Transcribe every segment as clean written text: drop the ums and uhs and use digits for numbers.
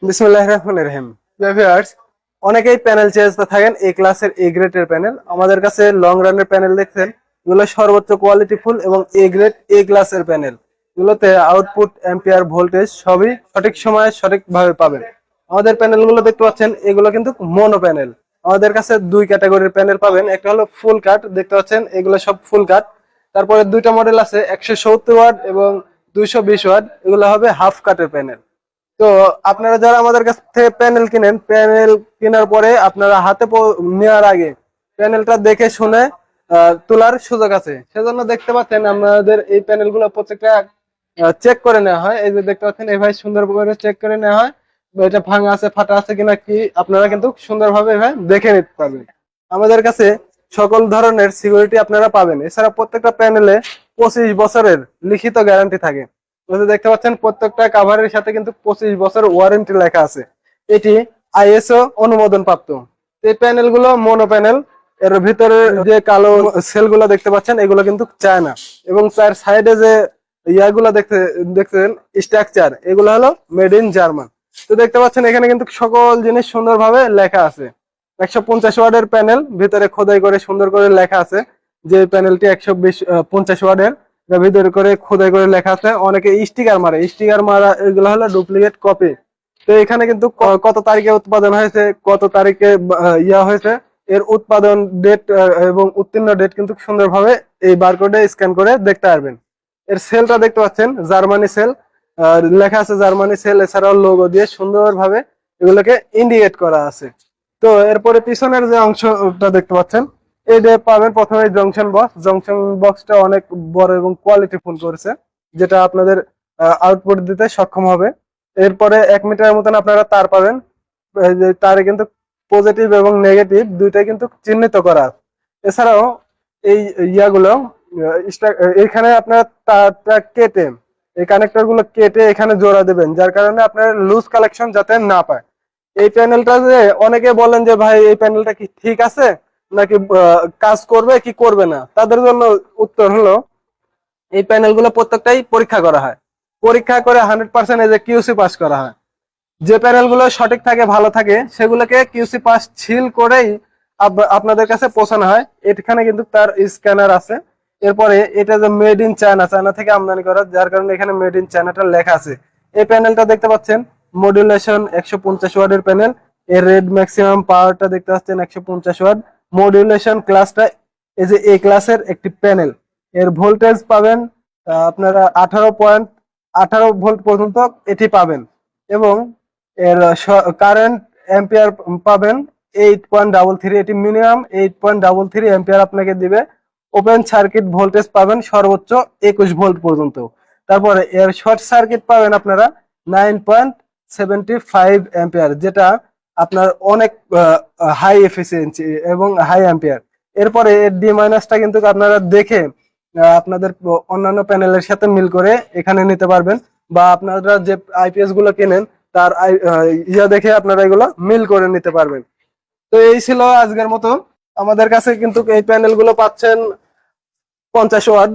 বিসমিল্লাহির রহমানির রহিম। ভিউয়ার্স, অনেকেই প্যানেল চেয়েতে থাকেন এ ক্লাসের এ গ্রেডের প্যানেল। আমাদের কাছে লং রানের প্যানেল দেখছেন, এগুলো সর্বোচ্চ কোয়ালিটি ফুল এবং এ গ্রেড এ ক্লাসের প্যানেল। এগুলোতে আউটপুট, অ্যাম্পিয়ার, ভোল্টেজ সবই সঠিক সময়ে সঠিকভাবে পাবেন। আমাদের প্যানেলগুলো দেখতে পাচ্ছেন, এগুলো কিন্তু মনো প্যানেল। আমাদের কাছে দুই ক্যাটাগরির প্যানেল পাবেন, একটা হলো ফুল কাট, দেখতে পাচ্ছেন এগুলো সব ফুল কাট। তারপরে দুইটা মডেল আছে, 170 ওয়াট এবং 220 ওয়াট, এগুলো হবে হাফ কাটের প্যানেল। তো আপনারা যারা আমাদের কাছ থেকে প্যানেল কিনেন, প্যানেল কেনার পরে আপনারা হাতে নেওয়ার আগে প্যানেলটা দেখে শুনে তোলার সুযোগ আছে। সেজন্য দেখতে পাচ্ছেন আমাদের এই প্যানেলগুলো প্রত্যেকটা চেক করে নেওয়া হয়। এই যে দেখতে পাচ্ছেন এভাবে সুন্দর করে চেক করে নেওয়া হয়, এটা ভাঙা আছে ফাটা আছে কিনা কি আপনারা কিন্তু সুন্দরভাবে এভাবে দেখে নিতে পারবেন। আমাদের কাছে সকল ধরনের সিকিউরিটি আপনারা পাবেন। এছাড়া প্রত্যেকটা প্যানেলে 25 বছরের লিখিত গ্যারান্টি থাকে। দেখতে পাচ্ছেন প্রত্যেকটা কাভারের সাথে কিন্তু 25 বছর ওয়ারেন্টি লেখা আছে। এটি আইএসও অনুমোদন প্রাপ্ত। এই প্যানেল গুলো মনো প্যানেল। এর ভিতরে যে কালো সেল গুলো দেখতে পাচ্ছেন, এগুলো কিন্তু চায়না। এবং তার সাইডে যে ইয়াগুলো দেখছেন স্ট্রাকচার, এগুলো হলো মেড ইন জার্মান। তো দেখতে পাচ্ছেন এখানে কিন্তু সকল জিনিস সুন্দরভাবে লেখা আছে। 150 ওয়াটের প্যানেল, ভিতরে খোদাই করে সুন্দর করে লেখা আছে যে প্যানেলটি 150 ওয়াটের। ভিতরে করে খোদাই করে লেখা আছে। অনেকে স্টিকার মারে, স্টিকার মারা এগুলো হলো ডুপ্লিকেট কপি। তো এখানে কিন্তু কত তারিখে উৎপাদন হয়েছে, কত তারিখে ইয়া হয়েছে, এর উৎপাদন ডেট এবং উত্তীর্ণ ডেট কিন্তু সুন্দরভাবে এই বারকোডে স্ক্যান করে দেখতে পারবেন। এর সেলটা দেখতে পাচ্ছেন জার্মানি সেল, লেখা আছে জার্মানি সেল। এছাড়াও লোগো দিয়ে সুন্দরভাবে এগুলোকে ইন্ডিকেট করা আছে। তো এরপরে পিছনের যে অংশটা দেখতে পাচ্ছেন, এই যে পাবেন প্রথমে জংশন বক্স। জংশন বক্সটা অনেক বড় এবং কোয়ালিটি ফুল করেছে, যেটা আপনাদের আউটপুট দিতে সক্ষম হবে। এরপরে 1 মিটারের মতন আপনারা তার পাবেন। এই যে তারে কিন্তু পজিটিভ এবং নেগেটিভ দুইটাই কিন্তু চিহ্নিত করা আছে। এছাড়াও এই ইয়াগুলো এইখানে আপনারা তারটা কেটে, এই কানেক্টর গুলো কেটে এখানে জোড়া দেবেন, যার কারণে আপনার লুজ কালেকশন যাতে না পায়। এই প্যানেলটা যে অনেকে বলেন যে ভাই এই প্যানেলটা কি ঠিক আছে নাকি কাজ করবে কি করবে না, তাদের জন্য উত্তর হলো এই প্যানেলগুলো প্রত্যেকটাই পরীক্ষা করা হয়। পরীক্ষা করে 100% এই যে কিউসি পাস করা হয়। যে প্যানেলগুলো সঠিক থাকে, ভালো থাকে, সেগুলোকে কিউসি পাস সিল করেই আপনাদের কাছে পৌঁছানো হয়। এখানে কিন্তু তার স্ক্যানার আছে। এরপরে এটা যে মেড ইন চায়না, চায়না থেকে আমদানি করা, যার কারণে এখানে মেড ইন চায়নাটা লেখা আছে। এই প্যানেলটা দেখতে পাচ্ছেন মডুলেশন 150 ওয়াটের প্যানেল। এর রেড ম্যাক্সিমাম পাওয়ারটা দেখতে পাচ্ছেন 150 ওয়াট। মডুলেশন ক্লাসটা এই যে এই ক্লাসের একটি প্যানেল। এর ভোল্টেজ পাবেন আপনারা 18.18 ভোল্ট পর্যন্ত এটি পাবেন। এবং এর কারেন্ট অ্যাম্পিয়ার পাবেন 8.33। এটি মিনিমাম 8.33 অ্যাম্পিয়ার আপনাকে দিবে। ওপেন সার্কিট ভোল্টেজ পাবেন সর্বোচ্চ 21 ভোল্ট পর্যন্ত। তারপরে এর শর্ট সার্কিট পাবেন আপনারা 9.75 অ্যাম্পিয়ার, যেটা আপনার অনেক হাই এফিসিয়েন্সি এবং হাই অ্যাম্পিয়ার। এরপরে এর ডি মাইনাসটা কিন্তু আপনারা দেখে আপনাদের অন্যান্য প্যানেলের সাথে মিল করে এখানে নিতে পারবেন, বা আপনারা যে আইপিএস গুলো কেনেন তার ইয়া দেখে আপনারা এগুলো মিল করে নিতে পারবেন। তো এই ছিল আজকের মতো। আমাদের কাছে কিন্তু এই প্যানেল গুলো পাচ্ছেন 50 watt,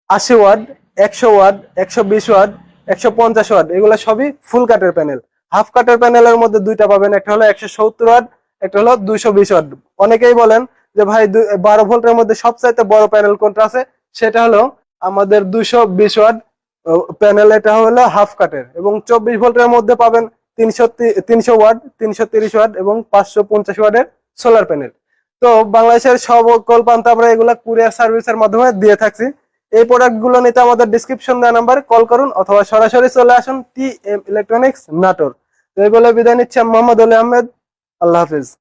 80 watt, 100 watt, 120 watt, 150 watt, এগুলো সবই ফুল কাটের প্যানেল। হাফ কাটের প্যানেলের মধ্যে দুইটা পাবেন, একটা হলো 170 ওয়াট, একটা হলো 220 ওয়াট। অনেকেই বলেন যে ভাই 12 ভোল্টের মধ্যে সবচাইতে বড় প্যানেল কোনটা আছে, সেটা হলো আমাদের 220 ওয়াট প্যানেল। এটা হলো হাফ কাটের। এবং 24 ভোল্টের মধ্যে পাবেন 300 ওয়াট, 330 ওয়াট এবং 550 ওয়াটের সোলার প্যানেল। তো বাংলাদেশের সকল প্রান্তে আমরা এগুলা কুরিয়ার সার্ভিসের মাধ্যমে দিয়ে থাকছি। এই প্রোডাক্ট গুলো নিতে আমাদের ডিসক্রিপশন দেওয়া নাম্বারে কল করুন অথবা সরাসরি চলে আসুন টি এম ইলেকট্রনিক্স নাটোর। তো এই বলে বিদায় নিচ্ছি, মোহাম্মদ আলী আহমেদ। আল্লাহ হাফিজ।